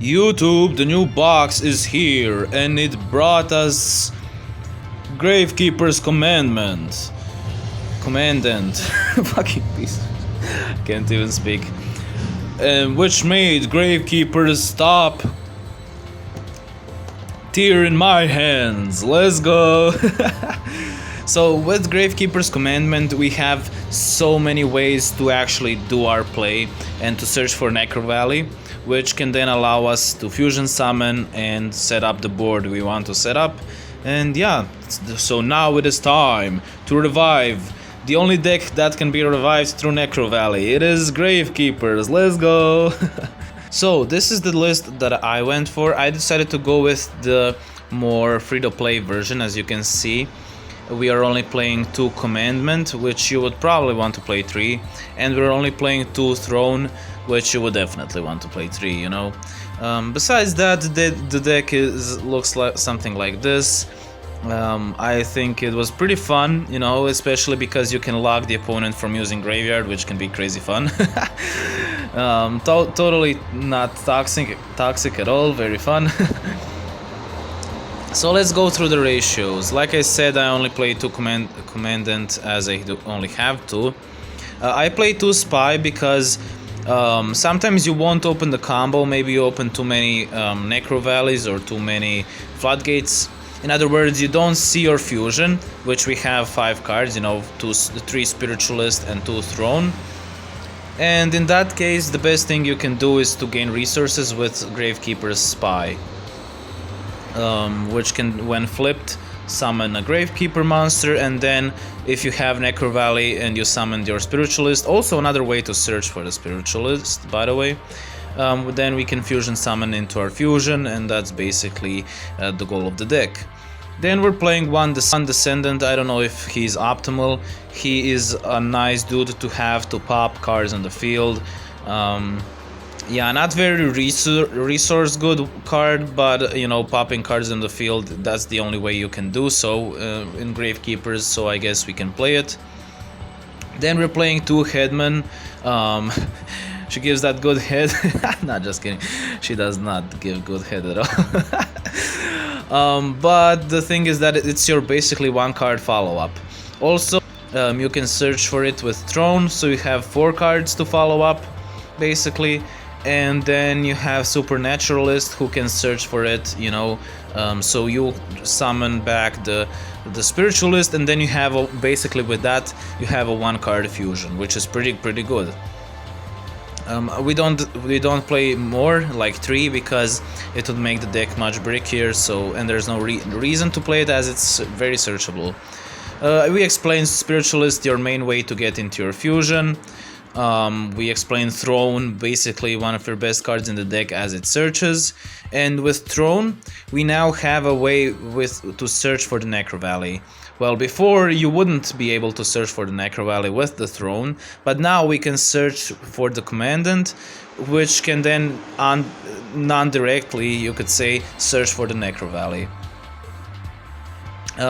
YouTube, the new box is here and it brought us Gravekeeper's Commandant. Fucking piece. Can't even speak. Which made Gravekeepers stop. Tear in my hands. Let's go. So with Gravekeeper's Commandment we have so many ways to actually do our play and to search for Necro Valley, which can then allow us to fusion summon and set up the board we want to set up. And yeah, so now it is time to revive the only deck that can be revived through Necro Valley. It is Gravekeepers. Let's go. So this is the list that I went for. I decided to go with the more free-to-play version. As you can see, we are only playing 2 Commandment, which you would probably want to play 3, and we're only playing 2 Throne, which you would definitely want to play 3, you know. Besides that, the deck looks like something like this. I think it was pretty fun, you know, especially because you can lock the opponent from using Graveyard, which can be crazy fun. Totally not toxic at all, very fun. So let's go through the ratios. Like I said, I only play 2 Commandant as I only have 2. I play 2 Spy because sometimes you won't open the combo, maybe you open too many Necro Valleys or too many Floodgates. In other words, you don't see your fusion, which we have 5 cards, you know, 3 Spiritualist and 2 Throne. And in that case, the best thing you can do is to gain resources with Gravekeeper's Spy. Which can, when flipped, summon a Gravekeeper monster, and then if you have Necro Valley and you summoned your Spiritualist, also another way to search for the Spiritualist, by the way, then we can fusion summon into our fusion, and that's basically the goal of the deck. Then we're playing one Descendant. I don't know if he's optimal. He is a nice dude to have to pop cards on the field. Yeah, not very resource good card, but you know, popping cards in the field, that's the only way you can do so in Gravekeepers, so I guess we can play it. Then we're playing 2 Headmen. She gives that good head. Not just kidding, she does not give good head at all. But the thing is that it's your basically 1 card follow-up. Also, you can search for it with Throne, so you have 4 cards to follow up basically. And then you have Supernaturalist who can search for it, you know, so you summon back the Spiritualist, and then you have basically with that you have a 1 card fusion, which is pretty good. We don't play more, like 3, because it would make the deck much brickier. So, and there's no reason to play it as it's very searchable. We explained Spiritualist, your main way to get into your fusion. We explained Throne, basically one of your best cards in the deck as it searches. And with Throne, we now have a way to search for the Necro Valley. Well, before you wouldn't be able to search for the Necro Valley with the Throne, but now we can search for the Commandant, which can then, non-directly, you could say, search for the Necro Valley.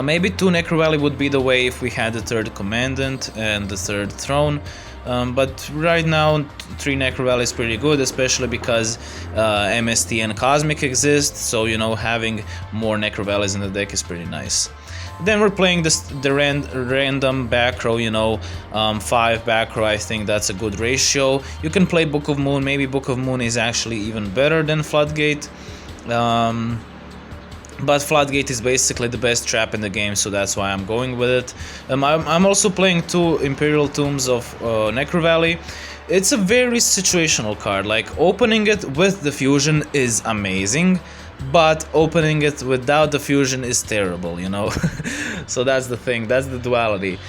Maybe 2 Necro Valley would be the way if we had the 3rd Commandant and the 3rd Throne. But right now 3 Necro Valley is pretty good, especially because MST and Cosmic exist, so you know, having more Necro Valleys in the deck is pretty nice. Then we're playing the random back row, you know, 5 back row. I think that's a good ratio. You can play Book of Moon. Maybe Book of Moon is actually even better than Floodgate. But Floodgate is basically the best trap in the game, so that's why I'm going with it. I'm also playing 2 Imperial Tombs of Necro Valley. It's a very situational card. Like, opening it with the fusion is amazing, but opening it without the fusion is terrible, you know. So that's the thing, that's the duality.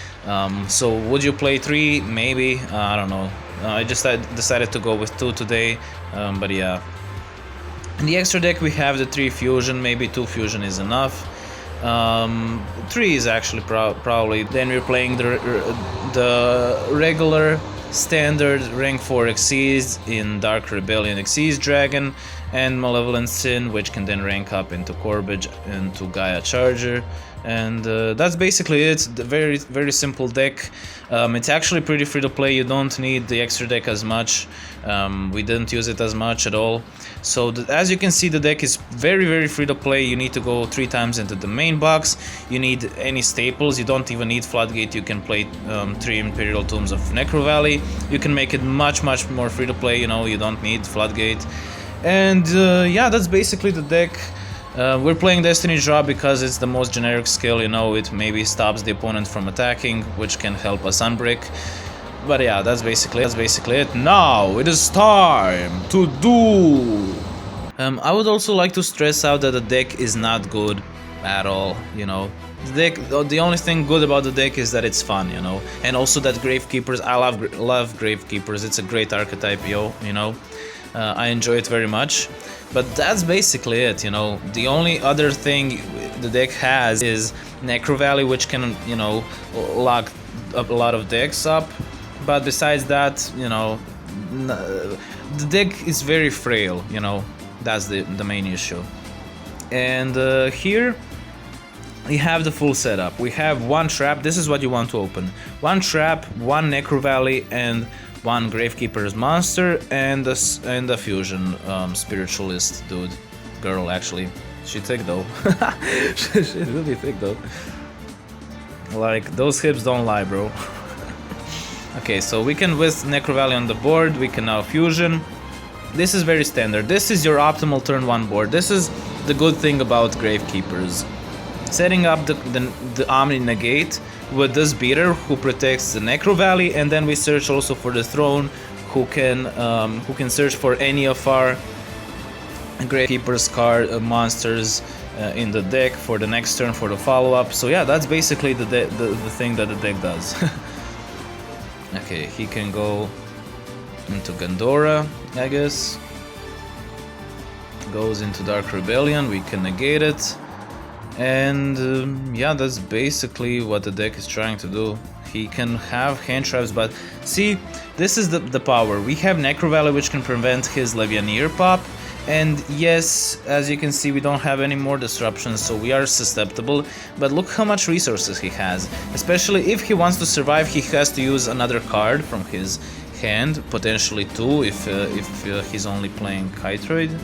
So would you play 3? Maybe, I don't know. I just decided to go with 2 today, but yeah. In the extra deck we have the 3 fusion, maybe 2 fusion is enough. 3 is actually probably. Then we're playing the regular standard rank 4 Xyz in Dark Rebellion Xyz Dragon, and Malevolent Sin, which can then rank up into Corbage and to Gaia Charger. And that's basically it. The very simple deck. It's actually pretty free to play. You don't need the extra deck as much. We didn't use it as much at all. So as you can see, the deck is very free to play. You need to go 3 times into the main box. You need any staples. You don't even need Floodgate. You can play 3 Imperial Tombs of Necro Valley. You can make it much more free to play. You know, you don't need Floodgate. And yeah, that's basically the deck. We're playing Destiny Draw because it's the most generic skill, you know, it maybe stops the opponent from attacking, which can help us unbreak. But yeah, that's basically it. Now it is time to do. I would also like to stress out that the deck is not good at all, you know. The only thing good about the deck is that it's fun, you know, and also that Gravekeepers. I love Gravekeepers. It's a great archetype, you know. I enjoy it very much. But that's basically it, you know. The only other thing the deck has is Necro Valley, which can, you know, lock up a lot of decks up. But besides that, you know, the deck is very frail, you know. That's the main issue. And here we have the full setup. We have 1 trap. This is what you want to open. 1 trap, 1 Necro Valley, and 1 Gravekeeper's monster, and a fusion spiritualist dude. Girl, actually. She thick though. She's really thick though. Like, those hips don't lie, bro. Okay, so we can with Necro Valley on the board, we can now fusion. This is very standard. This is your optimal turn 1 board. This is the good thing about Gravekeepers. Setting up the Omni Negate with this beater who protects the Necro Valley, and then we search also for the throne, who can search for any of our Gravekeepers card monsters in the deck for the next turn for the follow-up. So yeah, that's basically the thing that the deck does. Okay, he can go into Gandora, I guess. Goes into Dark Rebellion, we can negate it. And yeah, that's basically what the deck is trying to do. He can have hand traps, but see, this is the power. We have Necro Valley, which can prevent his Levianeer pop. And yes, as you can see, we don't have any more disruptions, so we are susceptible. But look how much resources he has. Especially if he wants to survive, he has to use another card from his hand, potentially 2 if he's only playing Kytroid.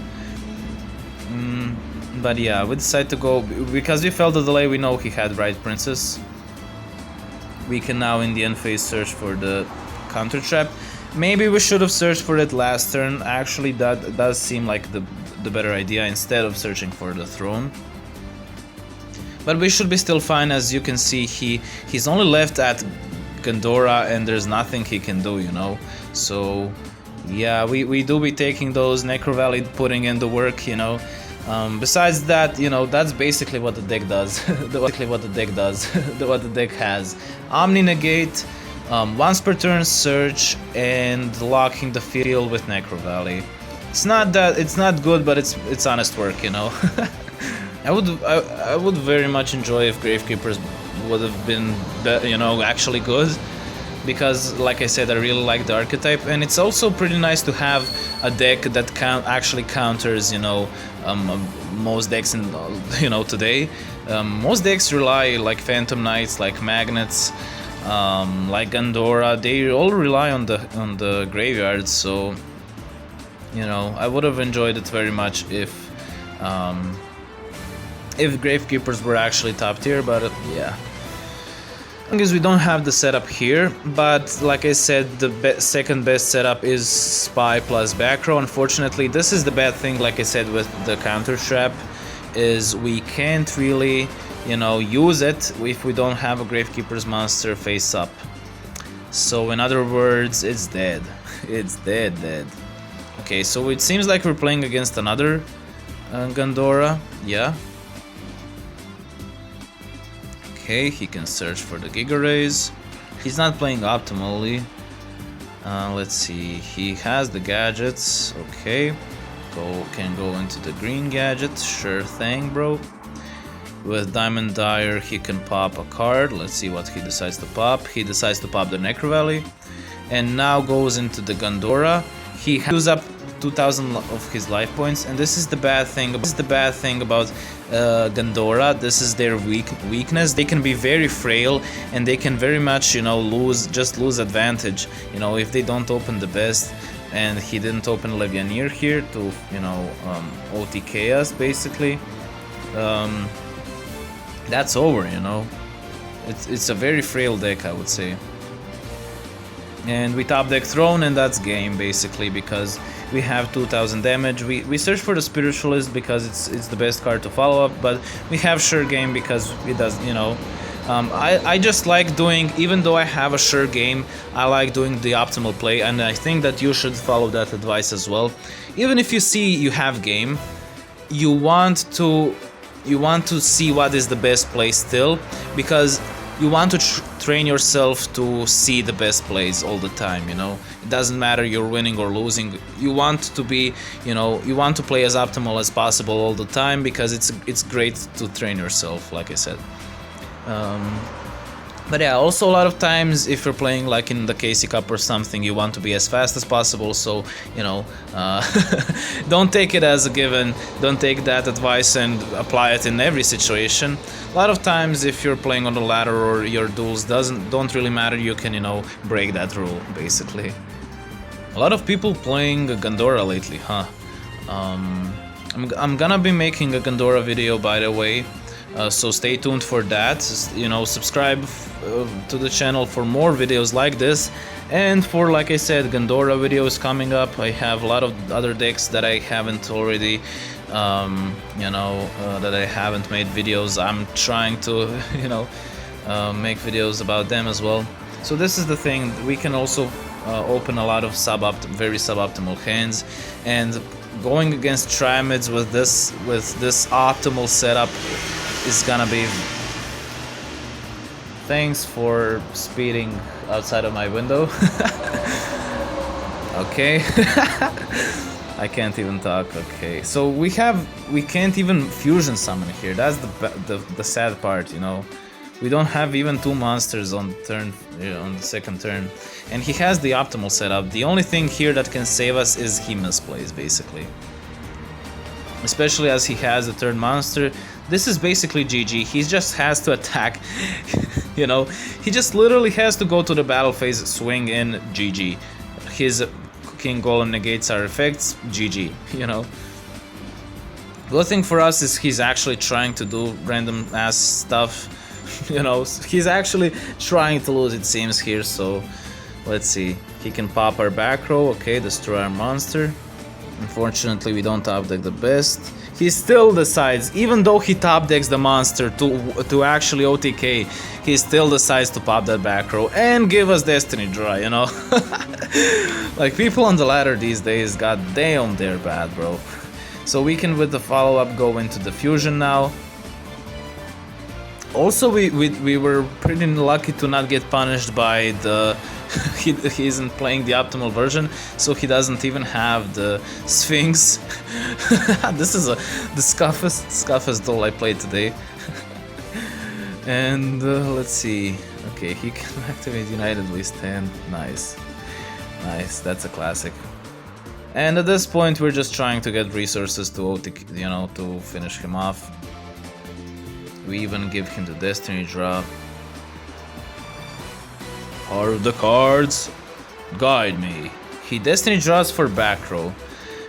But yeah, we decided to go, because we felt the delay, we know he had Bright Princess. We can now in the end phase search for the counter trap. Maybe we should have searched for it last turn. Actually, that does seem like the better idea instead of searching for the throne. But we should be still fine. As you can see, he's only left at Gandora and there's nothing he can do, you know. So yeah, we do be taking those Necro Valley, putting in the work, you know. Besides that, you know, that's basically what the deck does. What the deck has. Omni Negate, once per turn search, and locking the field with Necro Valley. It's not good, but it's honest work, you know. I would very much enjoy if Gravekeepers would have been, you know, actually good. Because, like I said, I really like the archetype, and it's also pretty nice to have a deck that actually counters, you know, most decks in, you know, today. Most decks rely, like Phantom Knights, like Magnets, like Gandora. They all rely on the graveyard. So, you know, I would have enjoyed it very much if Gravekeepers were actually top tier. But yeah. Because we don't have the setup here, but like I said, the second best setup is Spy plus back row. Unfortunately, this is the bad thing, like I said, with the counter trap, is we can't really, you know, use it if we don't have a Gravekeeper's monster face up. So in other words, it's dead. It's dead. Okay, so it seems like we're playing against another Gandora, yeah. Okay, he can search for the Giga Rays. He's not playing optimally. Let's see, he has the gadgets. Okay, can go into the green gadget. Sure thing, bro. With Diamond Dyer, he can pop a card. Let's see what he decides to pop. He decides to pop the Necro Valley, and now goes into the Gandora. He uses up 2,000 of his life points, and this is the bad thing. This is the bad thing about Gandora. This is their weakness. They can be very frail, and they can very much, you know, lose advantage. You know, if they don't open the best, and he didn't open Levianeer here to, you know, OTK us basically. That's over, you know. It's a very frail deck, I would say. And we top deck Throne, and that's game basically, because we have 2000 damage. We search for the Spiritualist because it's the best card to follow up, but we have sure game because it does, you know. I just like doing, even though I have a sure game, I like doing the optimal play, and I think that you should follow that advice as well. Even if you see you have game, you want to see what is the best play still, because you want to train yourself to see the best plays all the time, you know. It doesn't matter you're winning or losing. You want to be, you know, you want to play as optimal as possible all the time, because it's great to train yourself, like I said. But yeah, also a lot of times if you're playing like in the KC Cup or something, you want to be as fast as possible, so, you know, don't take it as a given, don't take that advice and apply it in every situation. A lot of times if you're playing on the ladder or your duels don't really matter, you can, you know, break that rule, basically. A lot of people playing Gandora lately, huh? I'm gonna be making a Gandora video, by the way. So stay tuned for that. You know, subscribe to the channel for more videos like this, and for, like I said, Gandora videos coming up. I have a lot of other decks that I haven't already, you know, that I haven't made videos. I'm trying to, you know, make videos about them as well. So this is the thing, we can also open a lot of very suboptimal hands, and going against Triamids with this optimal setup is gonna be... Thanks for speeding outside of my window. Okay. I can't even talk. Okay, so we can't even fusion summon here. That's the sad part, you know. We don't have even 2 monsters on turn, on the second turn, and he has the optimal setup. The only thing here that can save us is he misplays, basically. Especially as he has a third monster. This is basically GG. He just has to attack. You know, he just literally has to go to the battle phase, swing in, GG. His King Golem negates our effects, GG, you know. Good thing for us is he's actually trying to do random ass stuff. You know, he's actually trying to lose, it seems, here, so let's see. He can pop our back row, okay, destroy our monster. Unfortunately, we don't top deck the best. He still decides, even though he top decks the monster to actually OTK, he still decides to pop that back row and give us Destiny Draw, you know? Like, people on the ladder these days, god damn, they're bad, bro. So we can, with the follow-up, go into the fusion now. Also, we were pretty lucky to not get punished by the... he isn't playing the optimal version, so he doesn't even have the Sphinx. This is the scuffest duel I played today. And let's see. Okay, he can activate United We Stand. Nice. Nice, that's a classic. And at this point, we're just trying to get resources to OTK, you know, to finish him off. We even give him the Destiny Drop. Heart of the cards, guide me. He Destiny draws for back row.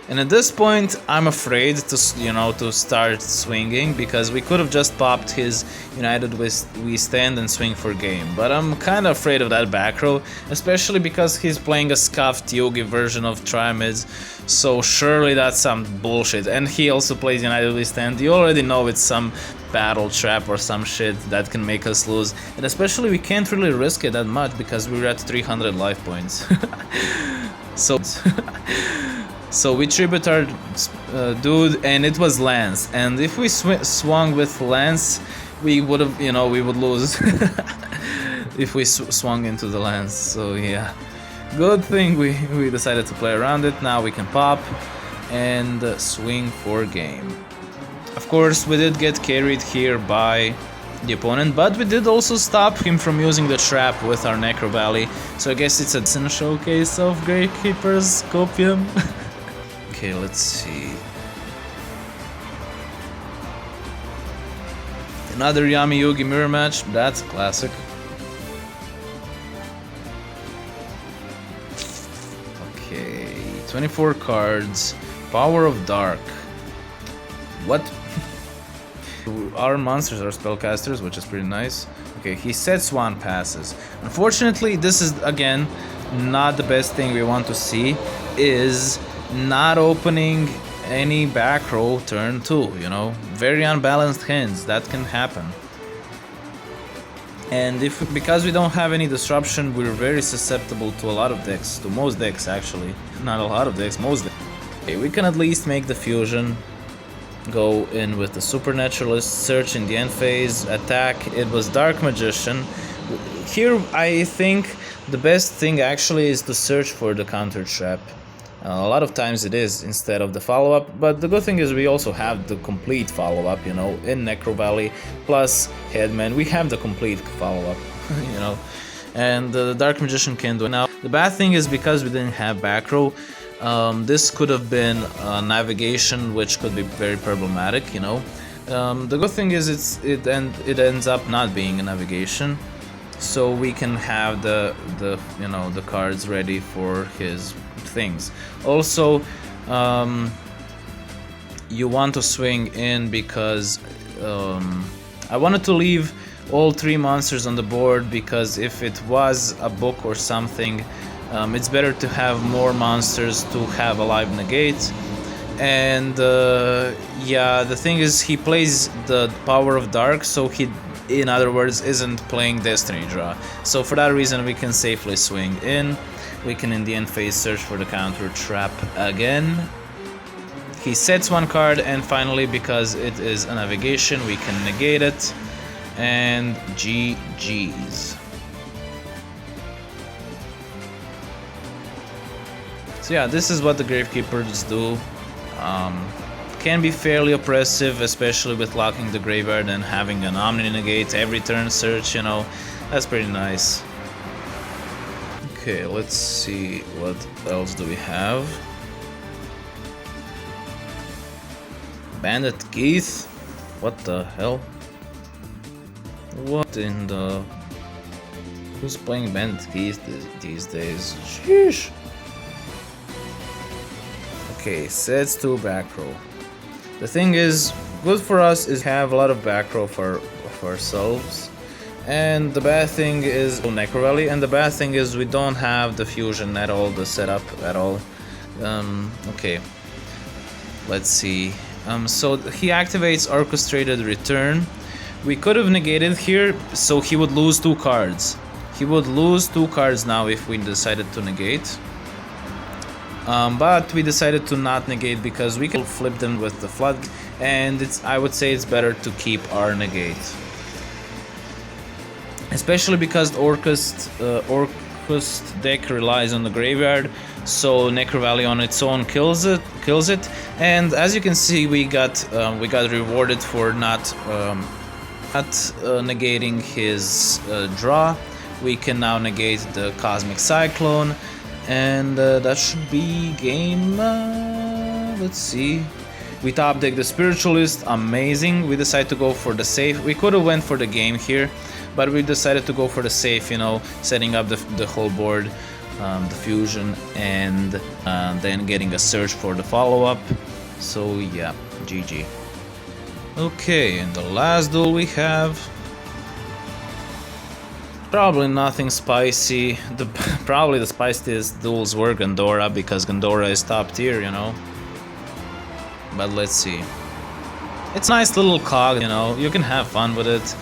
And at this point, I'm afraid to, you know, to start swinging, because we could have just popped his United We Stand and swing for game. But I'm kind of afraid of that back row, especially because he's playing a scuffed Yugi version of Triamids, so surely that's some bullshit. And he also plays United We Stand. You already know it's some battle trap or some shit that can make us lose. And especially we can't really risk it that much because we're at 300 life points. So we tribute our dude, and it was Lance. And if we swung with Lance, we would have, you know, we would lose. If we swung into the Lance. So yeah, good thing we decided to play around it. Now we can pop and swing for game. Of course, we did get carried here by the opponent, but we did also stop him from using the trap with our Necro Valley. So I guess it's a showcase of Gravekeepers Copium. Okay, let's see. Another Yami Yugi mirror match. That's a classic. Okay, 24 cards. Power of Dark. What? Our monsters are spellcasters, which is pretty nice. Okay, he sets one, passes. Unfortunately, this is again not the best thing we want to see, is not opening any back row turn 2, you know. Very unbalanced hands, that can happen. And because we don't have any disruption, we're very susceptible to a lot of decks, to most decks actually. Not a lot of decks, most decks. Okay, we can at least make the fusion. Go in with the Supernaturalist, search in the end phase, attack. It was Dark Magician. Here I think the best thing actually is to search for the counter trap. A lot of times it is instead of the follow-up, but the good thing is we also have the complete follow-up, you know, in Necro Valley, plus Headman, we have the complete follow-up, you know, and the Dark Magician can do it. Now, the bad thing is because we didn't have back row, this could have been navigation, which could be very problematic, you know. The good thing is it ends up not being a navigation, so we can have the you know, the cards ready for his things. Also, you want to swing in because I wanted to leave all 3 monsters on the board, because if it was a book or something, it's better to have more monsters to have a live negate. And yeah, the thing is he plays the Power of Dark, so he, in other words, isn't playing Destiny Draw. So for that reason we can safely swing in. We can in the end phase search for the counter trap again. He sets one card, and finally, because it is a navigation, we can negate it. And GG's. So yeah, this is what the Gravekeepers do. Can be fairly oppressive, especially with locking the graveyard and having an Omni negate every turn search, you know. That's pretty nice. Okay, let's see what else do we have. Bandit Keith? What the hell? What in the... Who's playing Bandit Keith these days? Sheesh! Okay, sets 2 back row. The thing is, good for us is have a lot of back row for ourselves. And the bad thing is Necro Valley, and the bad thing is we don't have the fusion at all, the setup at all. Okay, let's see. So he activates Orchestrated Return. We could have negated here, so he would lose 2 cards. He would lose 2 cards now if we decided to negate. But we decided to not negate because we can flip them with the flood, and I would say it's better to keep our negate. Especially because the Orcust deck relies on the graveyard, so Necro Valley on its own kills it. And as you can see, we got rewarded for not negating his draw. We can now negate the Cosmic Cyclone, and that should be game. Let's see. We top deck the Spiritualist, amazing. We decided to go for the safe. We could have went for the game here, but we decided to go for the safe, you know, setting up the whole board, the fusion, and then getting a search for the follow-up. So yeah, GG. Okay, and the last duel we have, probably nothing spicy. Probably the spiciest duels were Gandora, because Gandora is top tier, you know. But let's see. It's a nice little cog, you know, you can have fun with it.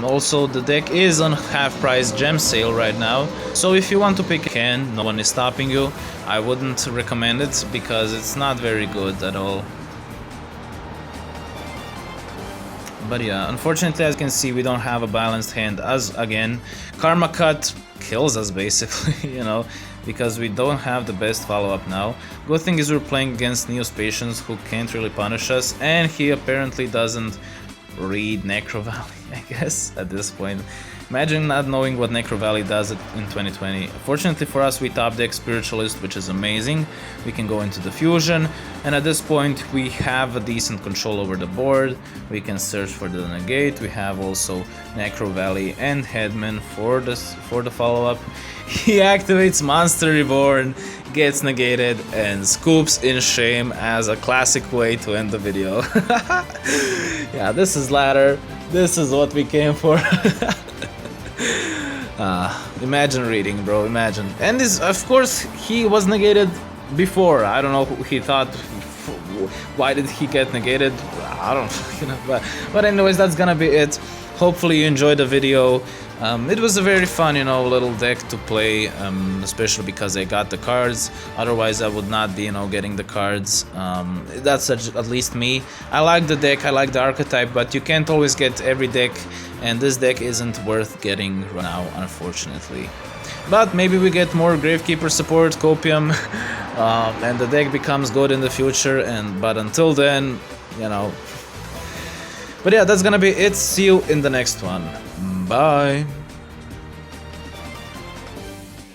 Also, the deck is on half-price gem sale right now, so if you want to pick a can, no one is stopping you. I wouldn't recommend it because it's not very good at all. But yeah, unfortunately, as you can see, we don't have a balanced hand, as again, Karma Cut kills us basically, you know, because we don't have the best follow-up now. Good thing is we're playing against Neo Spacians, who can't really punish us, and he apparently doesn't read Necro Valley, I guess, at this point. Imagine not knowing what Necro Valley does in 2020. Fortunately for us, we top deck Spiritualist, which is amazing. We can go into the fusion, and at this point we have a decent control over the board. We can search for the negate. We have also Necro Valley and Headman for the follow-up. He activates Monster Reborn, gets negated, and scoops in shame as a classic way to end the video. Yeah, this is ladder. This is what we came for. Imagine reading, bro, imagine. And this, of course, he was negated before. I don't know who he thought. Why did he get negated? I don't know, but anyways, that's gonna be it. Hopefully you enjoyed the video. It was a very fun, little deck to play, especially because I got the cards. Otherwise, I would not be, getting the cards. That's at least me. I like the deck, I like the archetype, but you can't always get every deck, and this deck isn't worth getting right now, unfortunately. But maybe we get more Gravekeeper support, Copium, and the deck becomes good in the future. But until then, But yeah, that's gonna be it. See you in the next one. Bye.